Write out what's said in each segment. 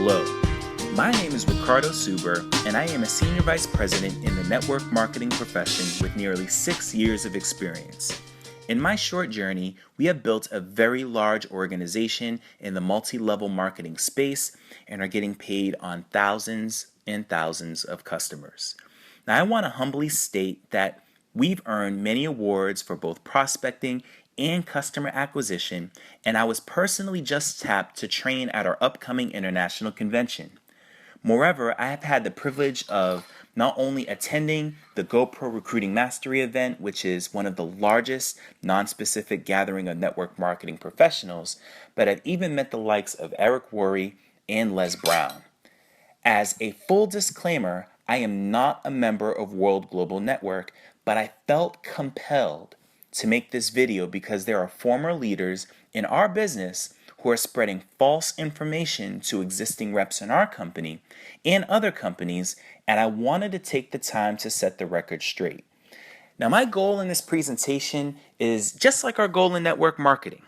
Hello, my name is Ricardo Suber, and I am a Senior Vice President in the network marketing profession with nearly 6 years of experience. In my short journey, we have built a very large organization in the multi-level marketing space and are getting paid on thousands and thousands of customers. Now, I want to humbly state that we've earned many awards for both prospecting and customer acquisition, and I was personally just tapped to train at our upcoming international convention. Moreover, I have had the privilege of not only attending the GoPro Recruiting Mastery event, which is one of the largest non-specific gathering of network marketing professionals, but I've even met the likes of Eric Worre and Les Brown. As a full disclaimer, I am not a member of World Global Network, but I felt compelled to make this video because there are former leaders in our business who are spreading false information to existing reps in our company and other companies, and I wanted to take the time to set the record straight. Now, my goal in this presentation is just like our goal in network marketing,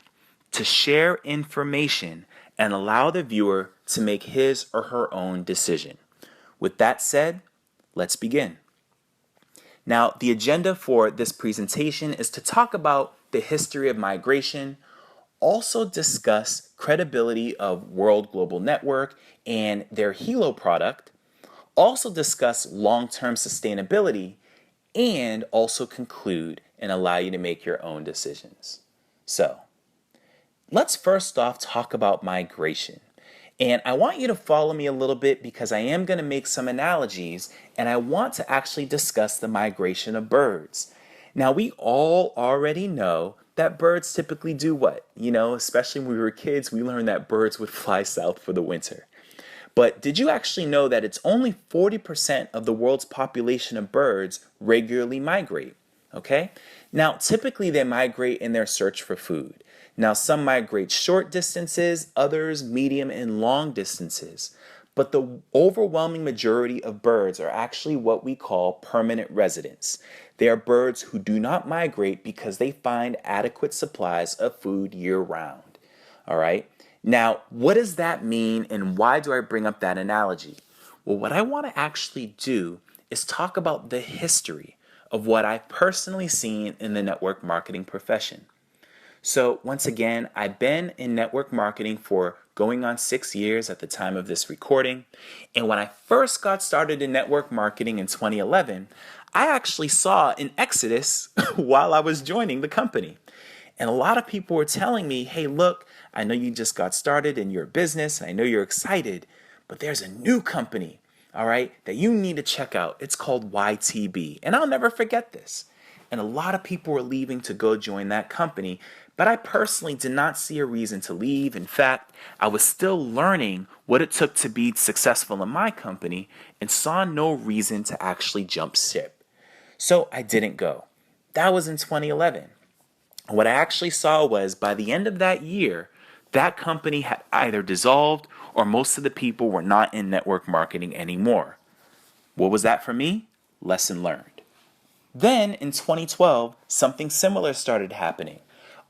to share information and allow the viewer to make his or her own decision. With that said, let's begin. Now, the agenda for this presentation is to talk about the history of migration, also discuss credibility of World Global Network and their Helo product, also discuss long-term sustainability, and also conclude and allow you to make your own decisions. So, let's first off talk about migration. And I want you to follow me a little bit because I am going to make some analogies and I want to actually discuss the migration of birds. Now, we all already know that birds typically do what? Especially when we were kids, we learned that birds would fly south for the winter. But did you actually know that it's only 40% of the world's population of birds regularly migrate? Okay? Now, typically they migrate in their search for food. Now, some migrate short distances, others medium and long distances. But the overwhelming majority of birds are actually what we call permanent residents. They are birds who do not migrate because they find adequate supplies of food year-round. All right? Now, what does that mean and why do I bring up that analogy? Well, what I want to actually do is talk about the history of what I've personally seen in the network marketing profession. So once again, I've been in network marketing for going on 6 years at the time of this recording. And when I first got started in network marketing in 2011, I actually saw an exodus while I was joining the company. And a lot of people were telling me, hey, look, I know you just got started in your business. And I know you're excited, but there's a new company, all right, that you need to check out. It's called YTB. And I'll never forget this. And a lot of people were leaving to go join that company. But I personally did not see a reason to leave. In fact, I was still learning what it took to be successful in my company and saw no reason to actually jump ship. So I didn't go. That was in 2011. What I actually saw was by the end of that year, that company had either dissolved or most of the people were not in network marketing anymore. What was that for me? Lesson learned. Then in 2012, something similar started happening.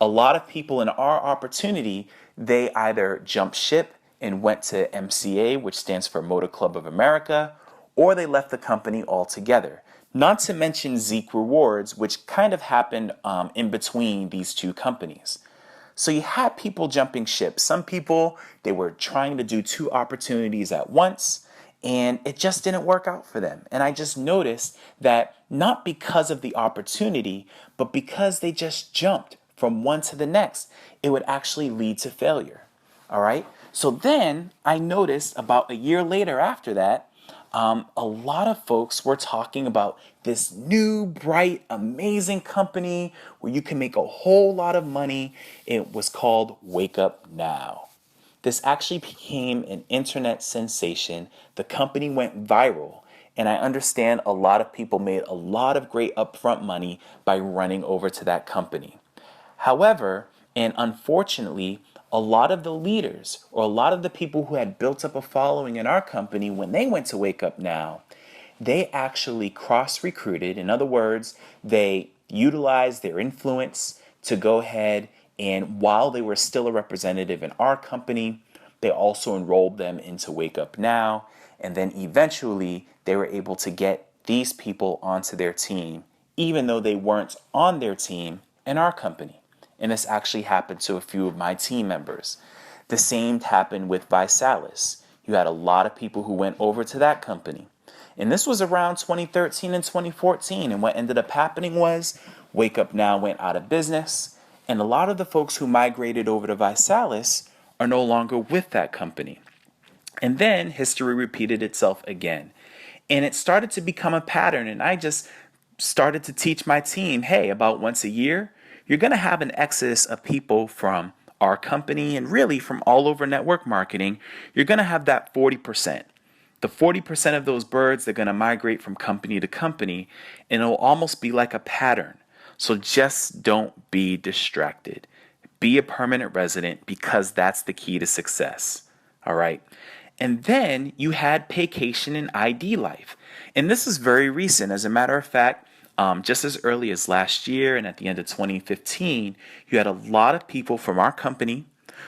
A lot of people in our opportunity, they either jumped ship and went to MCA, which stands for Motor Club of America, or they left the company altogether. Not to mention Zeek Rewards, which kind of happened in between these two companies. So you had people jumping ship. Some people, they were trying to do 2 opportunities at once, and it just didn't work out for them. And I just noticed that not because of the opportunity, but because they just jumped from one to the next, it would actually lead to failure. All right. So then I noticed about a year later after that, a lot of folks were talking about this new, bright, amazing company where you can make a whole lot of money. It was called Wake Up Now. This actually became an internet sensation. The company went viral. And I understand a lot of people made a lot of great upfront money by running over to that company. However, and unfortunately, a lot of the leaders or a lot of the people who had built up a following in our company when they went to Wake Up Now, they actually cross-recruited. In other words, they utilized their influence to go ahead and while they were still a representative in our company, They also enrolled them into Wake Up Now, and then eventually they were able to get these people onto their team, even though they weren't on their team in our company. And this actually happened to a few of my team members. The same happened with Visalis. You had a lot of people who went over to that company. And this was around 2013 and 2014. And what ended up happening was Wake Up Now went out of business. And a lot of the folks who migrated over to Visalis are no longer with that company. And then history repeated itself again. And it started to become a pattern. And I just started to teach my team, hey, about once a year, you're going to have an exodus of people from our company and really from all over network marketing. You're going to have that 40%. The 40% of those birds, they're going to migrate from company to company, and it'll almost be like a pattern. So just don't be distracted. Be a permanent resident, because that's the key to success. All right. And then you had Paycation and ID Life. And this is very recent. As a matter of fact, just as early as last year and at the end of 2015, you had a lot of people from our company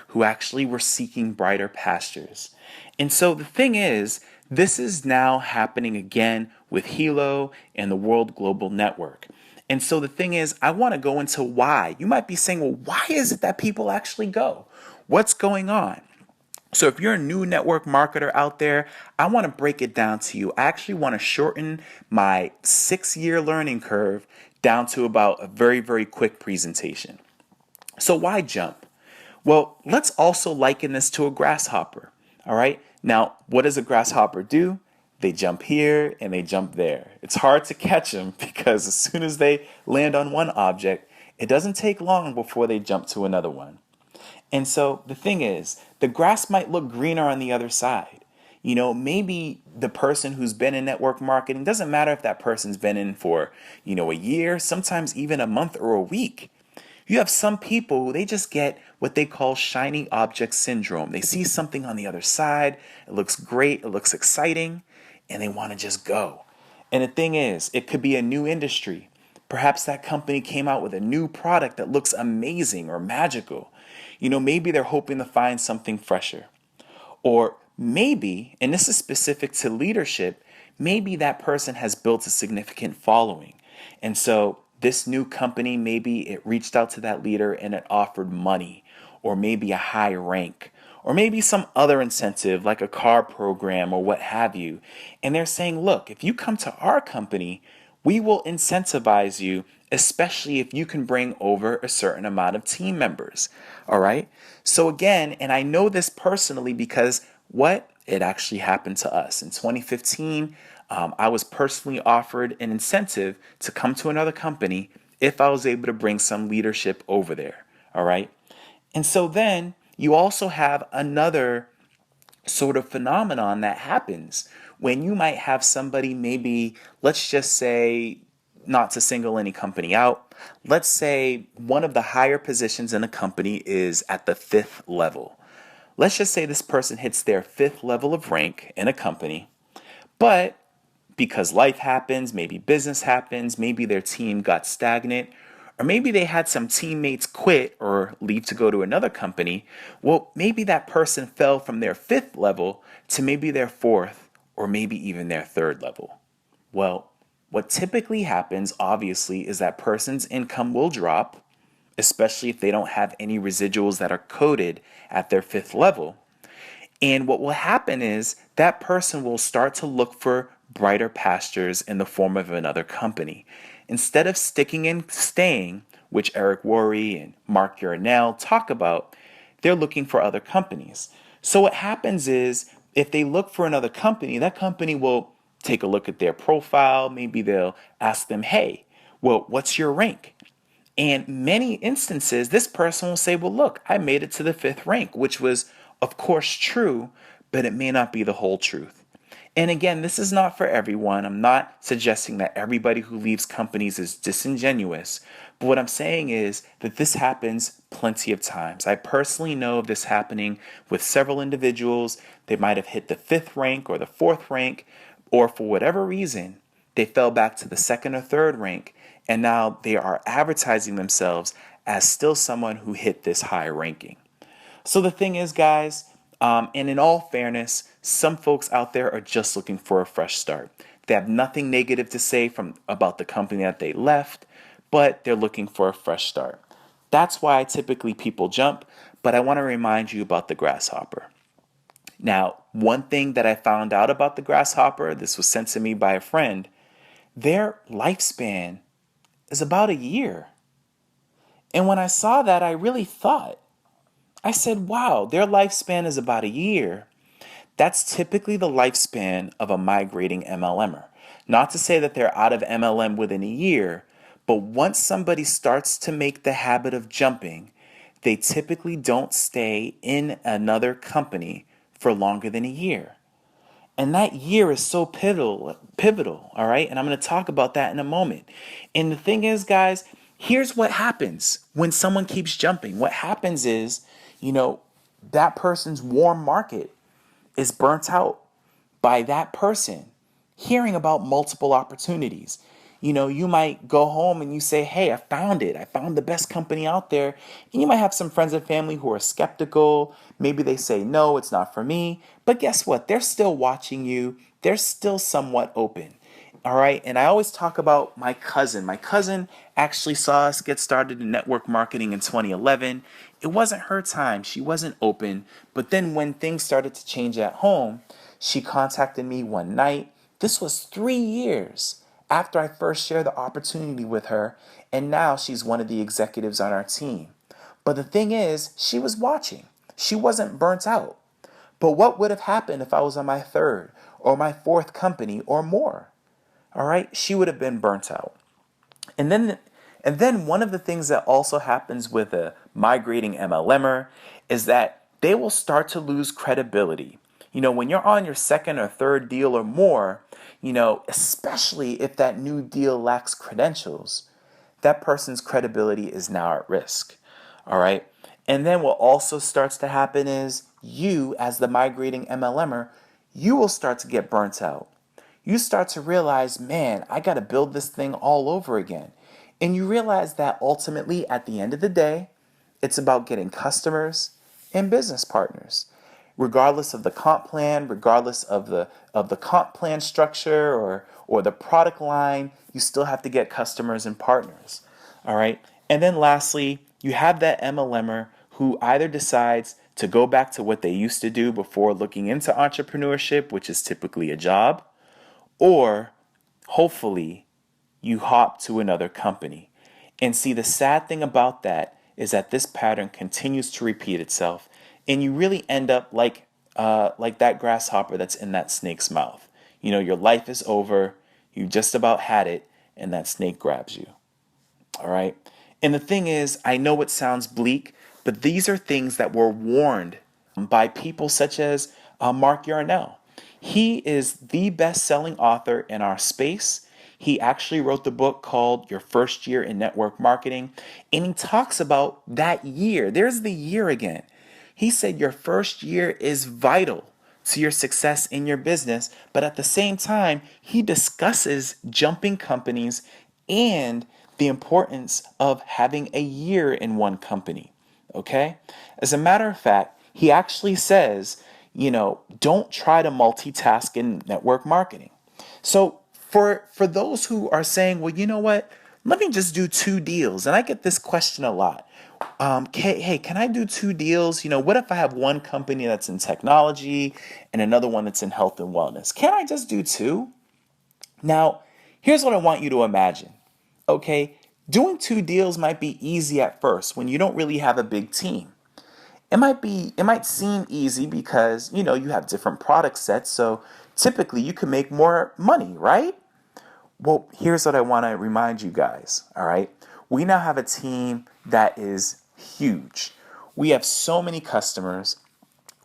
who actually were seeking brighter pastures. And so the thing is, this is now happening again with Helo and the World Global Network. And so the thing is, I want to go into why. You might be saying, well, why is it that people actually go? What's going on? So if you're a new network marketer out there, I want to break it down to you. I actually want to shorten my 6-year learning curve down to about a very, very quick presentation. So why jump? Well, let's also liken this to a grasshopper. All right. Now, what does a grasshopper do? They jump here and they jump there. It's hard to catch them because as soon as they land on one object, it doesn't take long before they jump to another one. And so the thing is, the grass might look greener on the other side. You know, maybe the person who's been in network marketing, doesn't matter if that person's been in for, a year, sometimes even a month or a week. You have some people, they just get what they call shiny object syndrome. They see something on the other side, it looks great, it looks exciting, and they want to just go. And the thing is, it could be a new industry. Perhaps that company came out with a new product that looks amazing or magical. Maybe they're hoping to find something fresher. Or maybe, and this is specific to leadership, maybe that person has built a significant following. And so this new company, maybe it reached out to that leader and it offered money, or maybe a high rank, or maybe some other incentive like a car program or what have you. And they're saying, look, if you come to our company, we will incentivize you, especially if you can bring over a certain amount of team members. All right. So again, and I know this personally because it actually happened to us. In 2015, I was personally offered an incentive to come to another company if I was able to bring some leadership over there. All right. And so then you also have another sort of phenomenon that happens when you might have somebody, maybe, let's just say, not to single any company out, let's say one of the higher positions in a company is at the 5th level. Let's just say this person hits their 5th level of rank in a company, but because life happens, maybe business happens, maybe their team got stagnant, or maybe they had some teammates quit or leave to go to another company. Well, maybe that person fell from their 5th level to maybe their 4th or maybe even their 3rd level. Well, what typically happens, obviously, is that person's income will drop, especially if they don't have any residuals that are coded at their 5th level. And what will happen is that person will start to look for brighter pastures in the form of another company. Instead of sticking and staying, which Eric Worre and Mark Yarnell talk about, they're looking for other companies. So what happens is, if they look for another company, that company will take a look at their profile. Maybe they'll ask them, hey, well, what's your rank? And many instances, this person will say, well, look, I made it to the 5th rank, which was, of course, true, but it may not be the whole truth. And again, this is not for everyone. I'm not suggesting that everybody who leaves companies is disingenuous. But what I'm saying is that this happens plenty of times. I personally know of this happening with several individuals. They might have hit the 5th rank or the 4th rank, or for whatever reason, they fell back to the 2nd or 3rd rank. And now they are advertising themselves as still someone who hit this high ranking. So the thing is, guys, And in all fairness, some folks out there are just looking for a fresh start. They have nothing negative to say about the company that they left, but they're looking for a fresh start. That's why typically people jump, but I want to remind you about the grasshopper. Now, one thing that I found out about the grasshopper, this was sent to me by a friend, their lifespan is about a year. And when I saw that, I really thought, I said, wow, their lifespan is about a year. That's typically the lifespan of a migrating MLMer. Not to say that they're out of MLM within a year, but once somebody starts to make the habit of jumping, they typically don't stay in another company for longer than a year. And that year is so pivotal, all right? And I'm going to talk about that in a moment. And the thing is, guys, here's what happens when someone keeps jumping. What happens is, that person's warm market is burnt out by that person hearing about multiple opportunities. You might go home and you say, hey, I found it. I found the best company out there. And you might have some friends and family who are skeptical. Maybe they say, no, it's not for me. But guess what? They're still watching you. They're still somewhat open. All right. And I always talk about my cousin. My cousin actually saw us get started in network marketing in 2011. It wasn't her time. She wasn't open. But then when things started to change at home, she contacted me one night. This was 3 years after I first shared the opportunity with her. And now she's one of the executives on our team. But the thing is, she was watching. She wasn't burnt out. But what would have happened if I was on my third or my fourth company or more? All right, she would have been burnt out. And then one of the things that also happens with a migrating MLMer is that they will start to lose credibility. When you're on your second or third deal or more, especially if that new deal lacks credentials, that person's credibility is now at risk. All right. And then what also starts to happen is you, as the migrating MLMer, you will start to get burnt out. You start to realize, man, I got to build this thing all over again. And you realize that ultimately, at the end of the day, it's about getting customers and business partners. Regardless of the comp plan, regardless of the comp plan structure or the product line, you still have to get customers and partners. All right. And then lastly, you have that MLMer who either decides to go back to what they used to do before looking into entrepreneurship, which is typically a job, or hopefully you hop to another company. And see, the sad thing about that is that this pattern continues to repeat itself, and you really end up like that grasshopper that's in that snake's mouth. Your life is over, you just about had it, and that snake grabs you. All right? And the thing is, I know it sounds bleak, but these are things that were warned by people such as Mark Yarnell. He is the best-selling author in our space. He actually wrote the book called Your First Year in Network Marketing, and he talks about that year. There's the year again. He said your first year is vital to your success in your business, but at the same time, he discusses jumping companies and the importance of having a year in one company. Okay? As a matter of fact, he actually says, don't try to multitask in network marketing. So for those who are saying, well, you know what? Let me just do 2 deals. And I get this question a lot. Hey, can I do 2 deals? What if I have one company that's in technology and another one that's in health and wellness? Can I just do 2? Now, here's what I want you to imagine. Okay, doing 2 deals might be easy at first when you don't really have a big team. It might seem easy because, you have different product sets, so typically you can make more money, right? Well, here's what I want to remind you guys, all right? We now have a team that is huge. We have so many customers.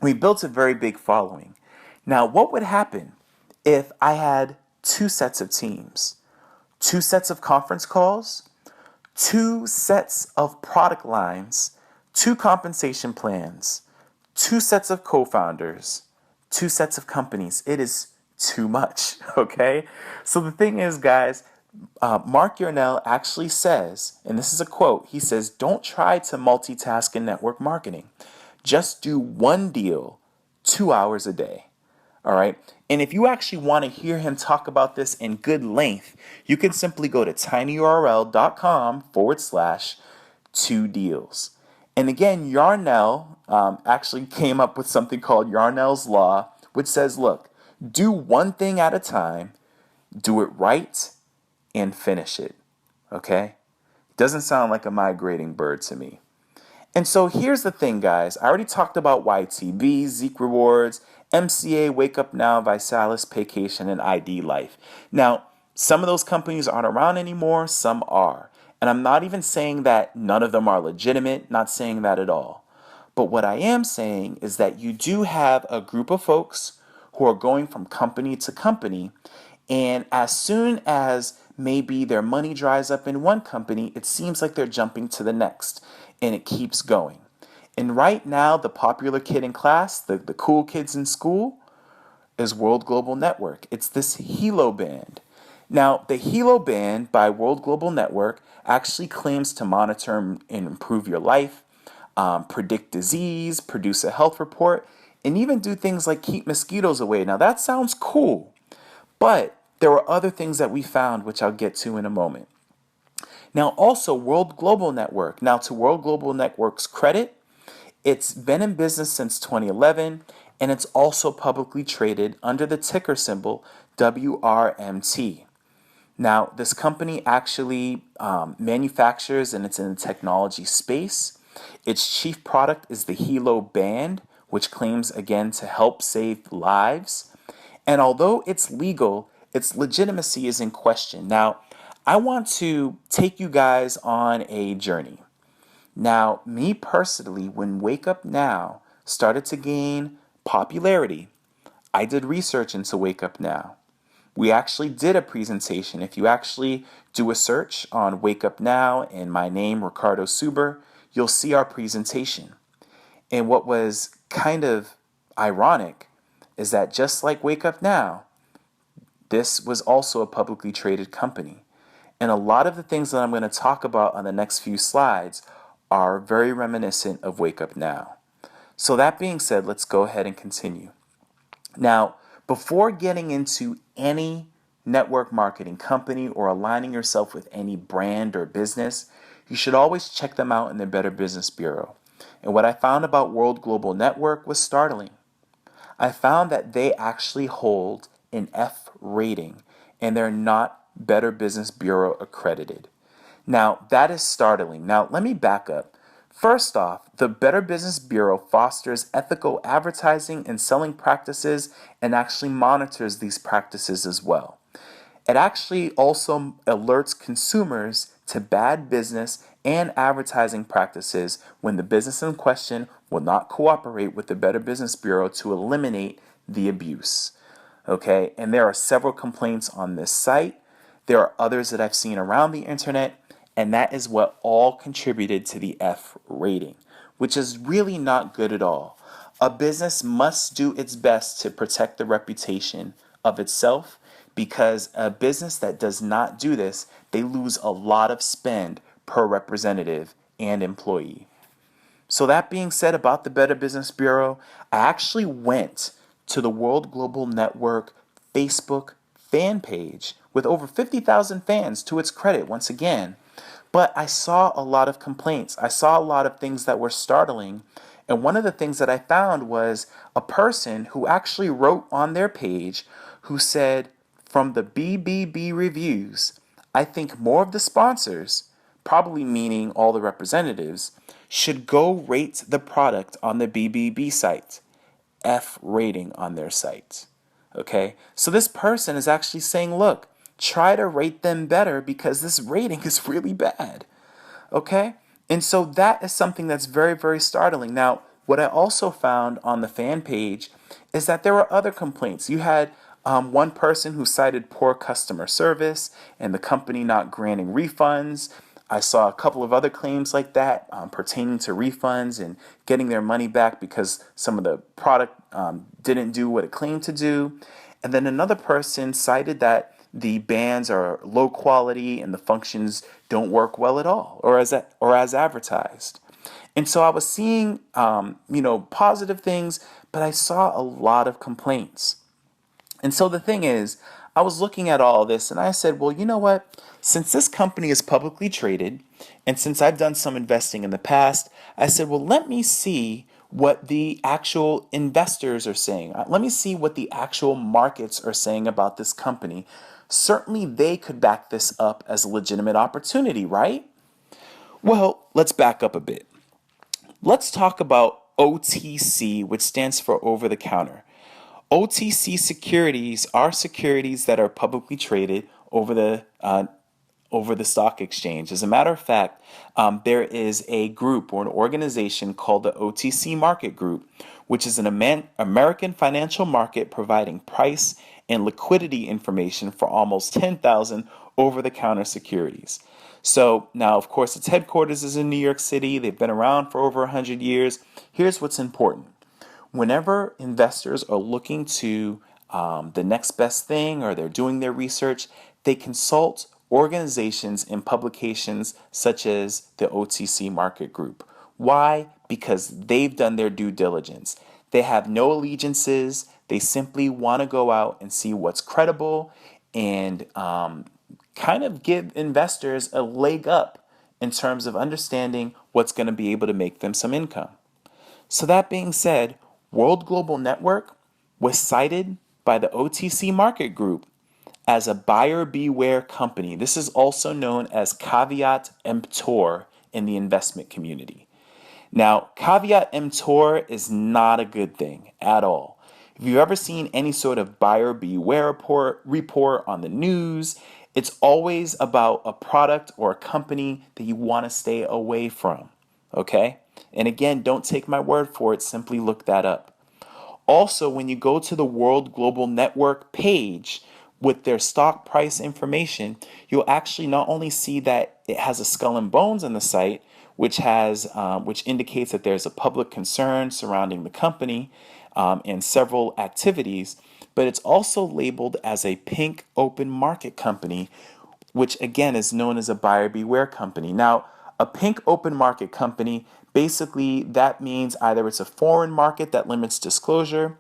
We built a very big following. Now, what would happen if I had 2 sets of teams, 2 sets of conference calls, 2 sets of product lines, 2 compensation plans, 2 sets of co-founders, 2 sets of companies? It is too much, okay? So the thing is, guys, Mark Yarnell actually says, and this is a quote, he says, don't try to multitask in network marketing. Just do 1 deal 2 hours a day. All right. And if you actually want to hear him talk about this in good length, you can simply go to tinyurl.com/2deals. And again, Yarnell actually came up with something called Yarnell's Law, which says, look, do one thing at a time, do it right, and finish it. Okay? Doesn't sound like a migrating bird to me. And so here's the thing, guys. I already talked about YTB, Zeek Rewards, MCA, Wake Up Now, Visalis, Paycation, and ID Life. Now, some of those companies aren't around anymore, some are. And I'm not even saying that none of them are legitimate, not saying that at all. But what I am saying is that you do have a group of folks who are going from company to company, and as soon as maybe their money dries up in one company, it seems like they're jumping to the next, and it keeps going. And right now, the popular kid in class, the cool kids in school, is World Global Network. It's this Helo band. Now, the Helo band by World Global Network actually claims to monitor and improve your life, predict disease, produce a health report, and even do things like keep mosquitoes away. Now, that sounds cool, but there were other things that we found, which I'll get to in a moment. Now, also, World Global Network. Now, to World Global Network's credit, it's been in business since 2011, and it's also publicly traded under the ticker symbol WRMT. Now, this company actually manufactures, and it's in the technology space. Its chief product is the Helo band, which claims, again, to help save lives. And although it's legal, its legitimacy is in question. Now, I want to take you guys on a journey. Now, me personally, when Wake Up Now started to gain popularity, I did research into Wake Up Now. We actually did a presentation. If you actually do a search on Wake Up Now and my name, Ricardo Suber, you'll see our presentation. And what was kind of ironic is that just like Wake Up Now, this was also a publicly traded company. And a lot of the things that I'm going to talk about on the next few slides are very reminiscent of Wake Up Now. So that being said, let's go ahead and continue. Now, before getting into any network marketing company or aligning yourself with any brand or business, you should always check them out in their Better Business Bureau. And what I found about World Global Network was startling. I found that they actually hold an F rating, and they're not Better Business Bureau accredited. Now, that is startling. Now, let me back up. First off, the Better Business Bureau fosters ethical advertising and selling practices and actually monitors these practices as well. It actually also alerts consumers to bad business and advertising practices when the business in question will not cooperate with the Better Business Bureau to eliminate the abuse. Okay, and there are several complaints on this site. There are others that I've seen around the internet, and that is what all contributed to the F rating, which is really not good at all. A business must do its best to protect the reputation of itself, because a business that does not do this, they lose a lot of spend per representative and employee. So that being said about the Better Business Bureau, I actually went to the World Global Network Facebook fan page with over 50,000 fans to its credit once again. But I saw a lot of complaints. I saw a lot of things that were startling. And one of the things that I found was a person who actually wrote on their page who said, from the BBB reviews, I think more of the sponsors, probably meaning all the representatives, should go rate the product on the BBB site. F rating on their site. Okay? So this person is actually saying, look, try to rate them better because this rating is really bad. Okay? And so that is something that's very, very startling. Now, what I also found on the fan page is that there were other complaints. You had one person who cited poor customer service and the company not granting refunds. I saw a couple of other claims like that pertaining to refunds and getting their money back because some of the product didn't do what it claimed to do. And then another person cited that the bands are low quality and the functions don't work well at all or as advertised. And so I was seeing, positive things, but I saw a lot of complaints. And so the thing is, I was looking at all of this and I said, well, you know what? Since this company is publicly traded, and since I've done some investing in the past, I said, well, let me see what the actual investors are saying. Let me see what the actual markets are saying about this company. Certainly they could back this up as a legitimate opportunity, right? Well, let's back up a bit. Let's talk about OTC, which stands for over the counter. OTC securities are securities that are publicly traded over the stock exchange. As a matter of fact, there is a group or an organization called the OTC Market Group, which is an American financial market providing price and liquidity information for almost 10,000 over-the-counter securities. So now, of course, its headquarters is in New York City. They've been around for over 100 years. Here's what's important. Whenever investors are looking to the next best thing or they're doing their research, they consult organizations and publications such as the OTC Market Group. Why? Because they've done their due diligence. They have no allegiances. They simply want to go out and see what's credible and kind of give investors a leg up in terms of understanding what's going to be able to make them some income. So that being said, World Global Network was cited by the OTC Market Group as a buyer beware company. This is also known as caveat emptor in the investment community. Now, caveat emptor is not a good thing at all. If you've ever seen any sort of buyer beware report on the news, it's always about a product or a company that you want to stay away from. Okay? And again, don't take my word for it, simply look that up. Also, when you go to the World Global Network page with their stock price information, you'll actually not only see that it has a skull and bones on the site, which indicates that there's a public concern surrounding the company and several activities, but it's also labeled as a pink open market company, which again is known as a buyer beware company. Now, a pink open market company, basically that means either it's a foreign market that limits disclosure,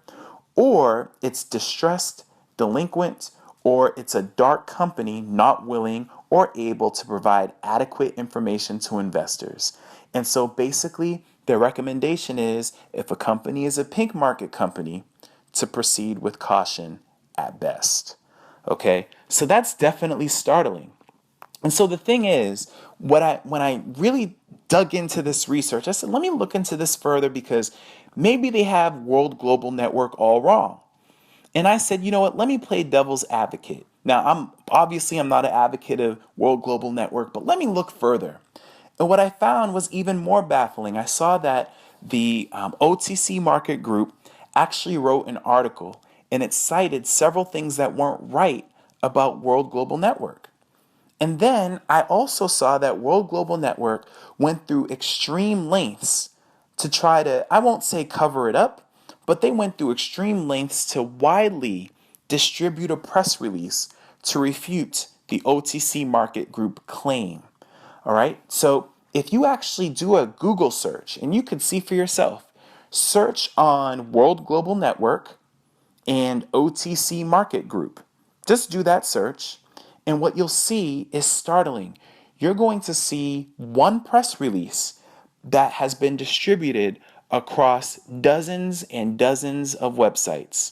or it's distressed, delinquent, or it's a dark company not willing or able to provide adequate information to investors. And so basically, their recommendation is if a company is a pink market company, to proceed with caution at best. Okay, so that's definitely startling. And so the thing is, when I really dug into this research, I said, let me look into this further because maybe they have World Global Network all wrong. And I said, you know what, let me play devil's advocate. Now, I'm not an advocate of World Global Network, but let me look further. And what I found was even more baffling. I saw that the OTC Market Group actually wrote an article, and it cited several things that weren't right about World Global Network. And then I also saw that World Global Network went through extreme lengths to try to, I won't say cover it up, but they went through extreme lengths to widely distribute a press release to refute the OTC Market Group claim. All right, so if you actually do a Google search, and you can see for yourself, search on World Global Network and OTC Market Group. Just do that search, and what you'll see is startling. You're going to see one press release that has been distributed across dozens and dozens of websites.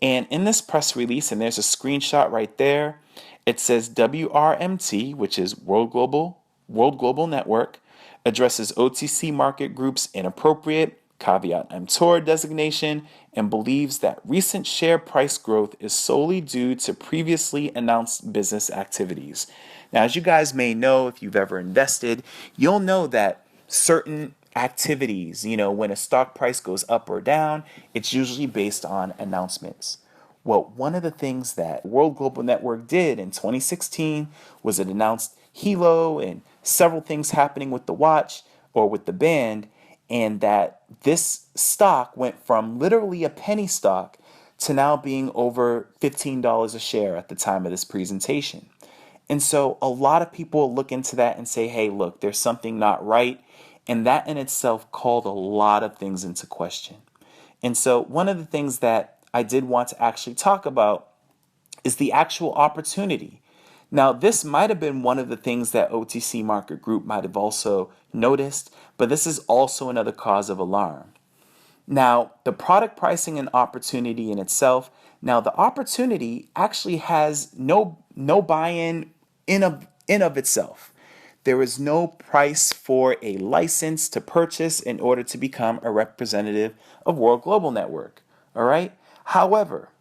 And in this press release, and there's a screenshot right there, it says WRMT, which is World Global Network, addresses OTC Market Group's inappropriate caveat emptor designation and believes that recent share price growth is solely due to previously announced business activities. Now, as you guys may know, if you've ever invested, you'll know that certain activities, when a stock price goes up or down, it's usually based on announcements. Well, one of the things that World Global Network did in 2016 was it announced Helo and several things happening with the watch or with the band, and that this stock went from literally a penny stock to now being over $15 a share at the time of this presentation. And so a lot of people look into that and say, hey, look, there's something not right. And that in itself called a lot of things into question. And so one of the things that I did want to actually talk about is the actual opportunity. Now, this might have been one of the things that OTC Market Group might have also noticed, but this is also another cause of alarm. Now, the product pricing and opportunity in itself, now the opportunity actually has no buy-in in of itself. There is no price for a license to purchase in order to become a representative of World Global Network. All right? However,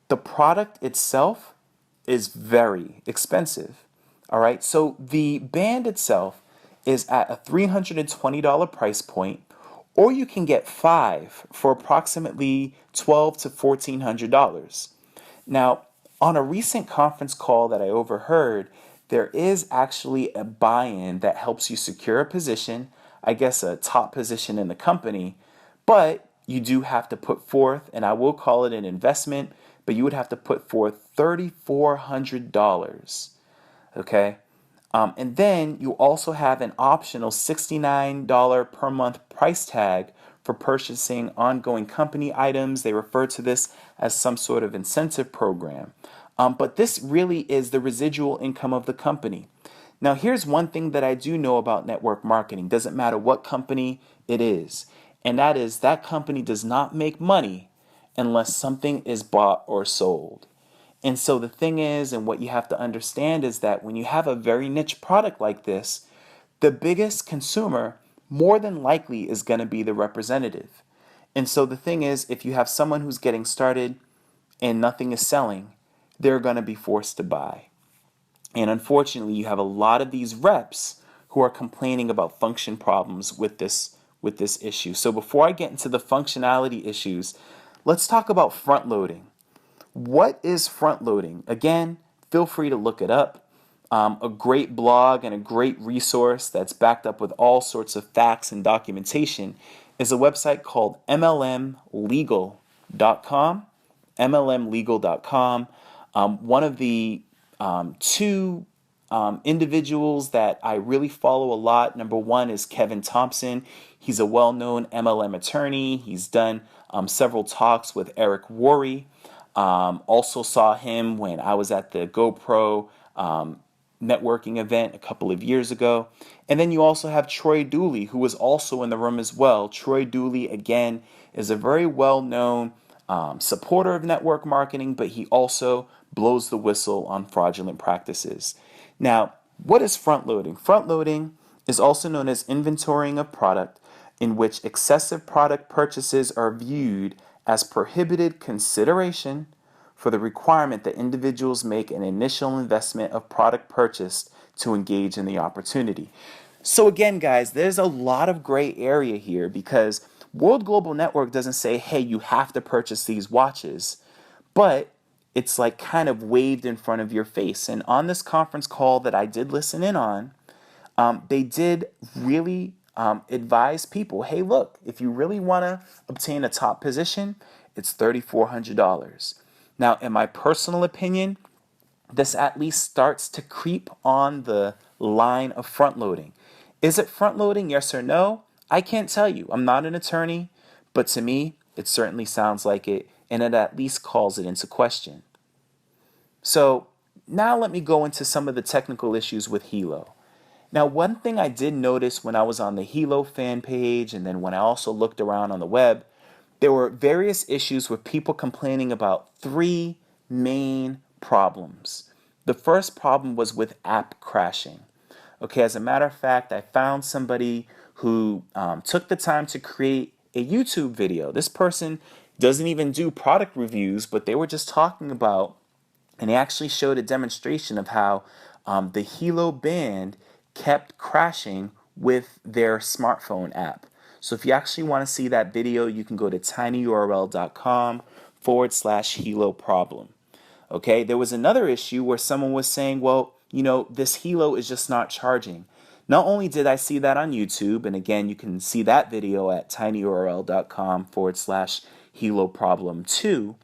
the product itself is very expensive. All right? So the band itself is at a $320 price point, or you can get 5 for approximately $1,200 to $1,400. Now, on a recent conference call that I overheard, there is actually a buy-in that helps you secure a position, I guess a top position in the company, but you do have to put forth, and I will call it an investment, but you would have to put forth $3,400, okay? And then you also have an optional $69 per month price tag for purchasing ongoing company items. They refer to this as some sort of incentive program. But this really is the residual income of the company. Now, here's one thing that I do know about network marketing. Doesn't matter what company it is. And that is that company does not make money unless something is bought or sold. And so the thing is, and what you have to understand is that when you have a very niche product like this, the biggest consumer more than likely is going to be the representative. And so the thing is, if you have someone who's getting started and nothing is selling, they're going to be forced to buy. And unfortunately, you have a lot of these reps who are complaining about function problems with this issue. So before I get into the functionality issues, let's talk about front loading. What is front loading? Again, feel free to look it up. A great blog and a great resource that's backed up with all sorts of facts and documentation is a website called MLMlegal.com. MLMlegal.com. One of the two individuals that I really follow a lot, number one is Kevin Thompson. He's a well-known MLM attorney. He's done several talks with Eric Worre. Also saw him when I was at the GoPro networking event a couple of years ago. And then you also have Troy Dooley, who was also in the room as well. Troy Dooley, again, is a very well-known supporter of network marketing, but he also blows the whistle on fraudulent practices. Now, what is front loading? Front loading is also known as inventorying of product, in which excessive product purchases are viewed as prohibited consideration for the requirement that individuals make an initial investment of product purchased to engage in the opportunity. So again, guys, there's a lot of gray area here because World Global Network doesn't say, hey, you have to purchase these watches, but it's like kind of waved in front of your face. And on this conference call that I did listen in on, they did really advise people, hey, look, if you really want to obtain a top position, it's $3,400. Now, in my personal opinion, this at least starts to creep on the line of front loading. Is it front loading, yes or no? I can't tell you. I'm not an attorney, but to me, it certainly sounds like it, and it at least calls it into question. So now let me go into some of the technical issues with Helo. Now, one thing I did notice when I was on the Helo fan page and then when I also looked around on the web, there were various issues with people complaining about 3 main problems. The first problem was with app crashing. Okay, as a matter of fact, I found somebody who took the time to create a YouTube video. This person doesn't even do product reviews, but they were just talking about, and they actually showed a demonstration of how the Helo band kept crashing with their smartphone app. So if you actually want to see that video, you can go to tinyurl.com/Helo problem. Okay, there was another issue where someone was saying, well, you know, this Helo is just not charging. Not only did I see that on YouTube, and again, you can see that video at tinyurl.com/Helo problem 2,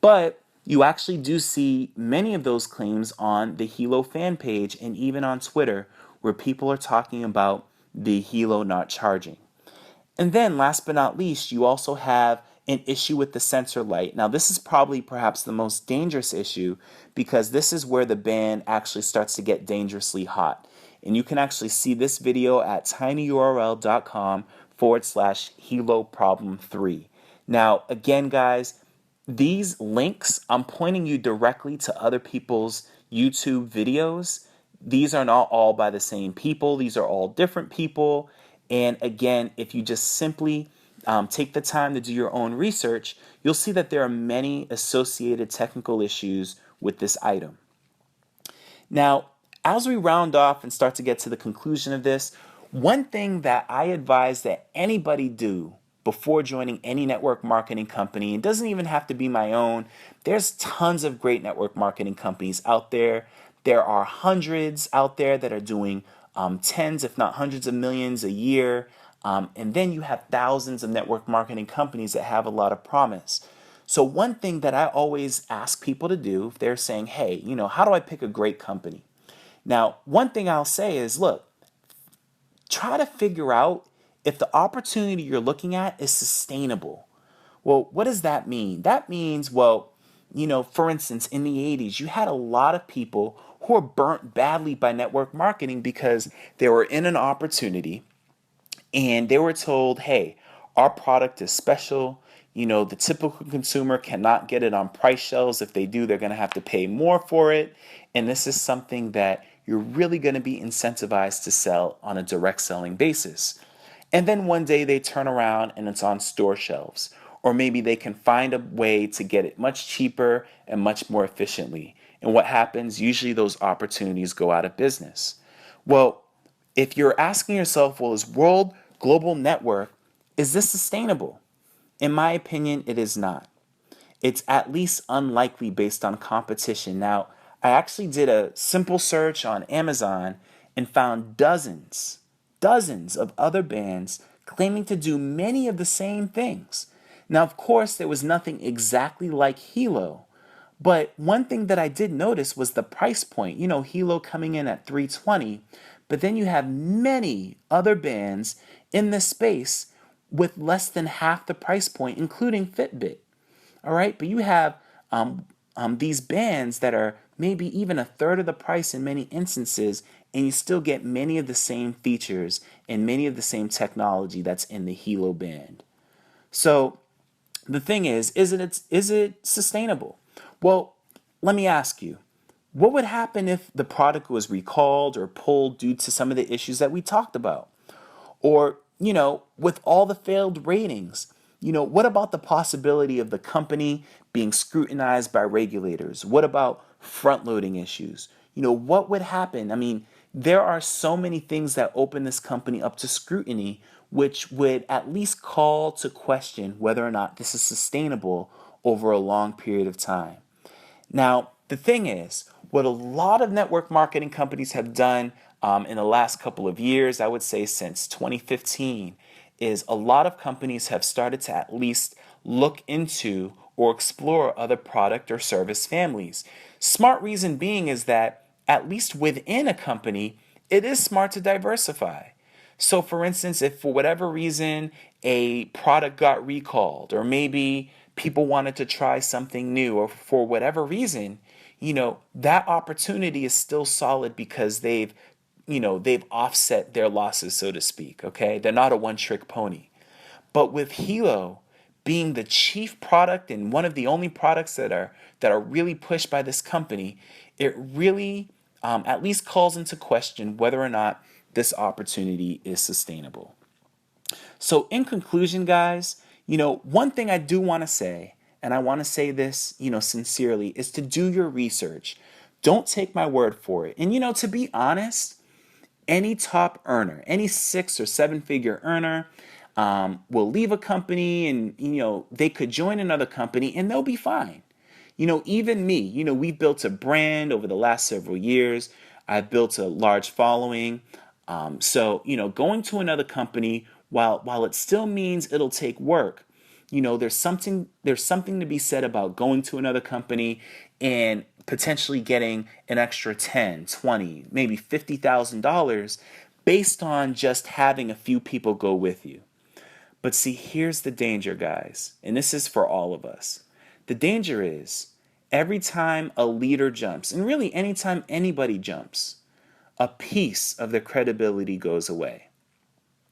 but you actually do see many of those claims on the Helo fan page and even on Twitter where people are talking about the Helo not charging. And then last but not least, you also have an issue with the sensor light. Now this is probably perhaps the most dangerous issue because this is where the band actually starts to get dangerously hot. And you can actually see this video at tinyurl.com/Helo problem 3. Now again guys, these links, I'm pointing you directly to other people's YouTube videos. These are not all by the same people. These are all different people. And again, if you just simply take the time to do your own research, you'll see that there are many associated technical issues with this item. Now, as we round off and start to get to the conclusion of this, one thing that I advise that anybody do before joining any network marketing company, it doesn't even have to be my own, there's tons of great network marketing companies out there. There are hundreds out there that are doing tens, if not hundreds of millions a year. And then you have thousands of network marketing companies that have a lot of promise. So one thing that I always ask people to do if they're saying, hey, how do I pick a great company? Now, one thing I'll say is, look, try to figure out if the opportunity you're looking at is sustainable. Well, what does that mean? That means, well, for instance, in the 80s, you had a lot of people who were burnt badly by network marketing because they were in an opportunity and they were told, hey, our product is special. The typical consumer cannot get it on price shelves. If they do, they're going to have to pay more for it. And this is something that you're really going to be incentivized to sell on a direct selling basis. And then one day they turn around and it's on store shelves. Or maybe they can find a way to get it much cheaper and much more efficiently. And what happens? Usually those opportunities go out of business. Well, if you're asking yourself, well, is World Global Network, is this sustainable? In my opinion, it is not. It's at least unlikely based on competition. Now, I actually did a simple search on Amazon and found dozens of other bands claiming to do many of the same things. Now, of course, there was nothing exactly like Helo, but one thing that I did notice was the price point. Helo coming in at $320, but then you have many other bands in this space with less than half the price point, including Fitbit. All right, but you have these bands that are maybe even a third of the price in many instances, and you still get many of the same features and many of the same technology that's in the Helo band. So the thing is it sustainable? Well, let me ask you, what would happen if the product was recalled or pulled due to some of the issues that we talked about? Or, with all the failed ratings, what about the possibility of the company being scrutinized by regulators? What about front-loading issues? What would happen? I mean, there are so many things that open this company up to scrutiny, which would at least call to question whether or not this is sustainable over a long period of time. Now, the thing is, what a lot of network marketing companies have done in the last couple of years, I would say since 2015, is a lot of companies have started to at least look into or explore other product or service families. Smart reason being is that at least within a company, it is smart to diversify. So for instance, if for whatever reason a product got recalled, or maybe people wanted to try something new, or for whatever reason, that opportunity is still solid because they've offset their losses, so to speak, okay? They're not a one-trick pony. But with Helo being the chief product and one of the only products that are really pushed by this company, it really at least calls into question whether or not this opportunity is sustainable. So in conclusion, guys, one thing I do want to say, and I want to say this, sincerely, is to do your research. Don't take my word for it. And, to be honest, any top earner, any 6 or 7 figure earner will leave a company and, they could join another company and they'll be fine. Even me, we've built a brand over the last several years. I've built a large following. So, going to another company, while it still means it'll take work, there's something to be said about going to another company and potentially getting an extra $10, $20, maybe $50,000 based on just having a few people go with you. But see, here's the danger, guys, and this is for all of us. The danger is every time a leader jumps, and really anytime anybody jumps, a piece of their credibility goes away.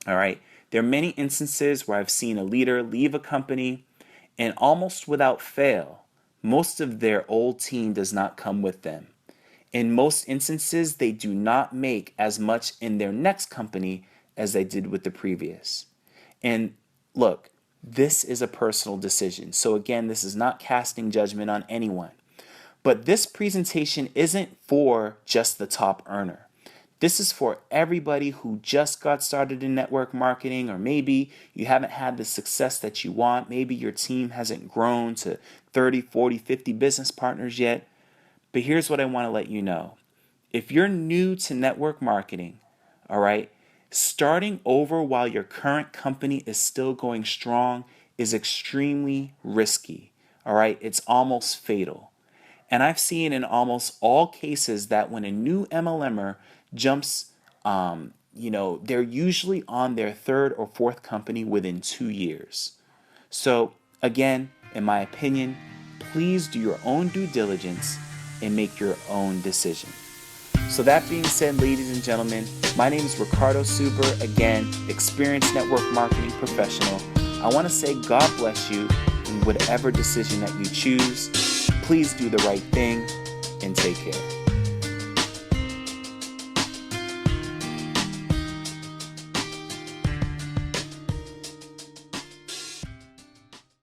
All right? There are many instances where I've seen a leader leave a company and almost without fail, most of their old team does not come with them. In most instances, they do not make as much in their next company as they did with the previous. And look, this is a personal decision. So again, this is not casting judgment on anyone. But this presentation isn't for just the top earner. This is for everybody who just got started in network marketing, or maybe you haven't had the success that you want. Maybe your team hasn't grown to 30, 40, 50 business partners yet. But here's what I want to let you know. If you're new to network marketing, all right, starting over while your current company is still going strong is extremely risky, all right? It's almost fatal. And I've seen in almost all cases that when a new MLMer jumps, they're usually on their third or fourth company within 2 years. So again, in my opinion, please do your own due diligence and make your own decision. So that being said, ladies and gentlemen, my name is Ricardo Suber, again, experienced network marketing professional. I want to say God bless you in whatever decision that you choose. Please do the right thing and take care.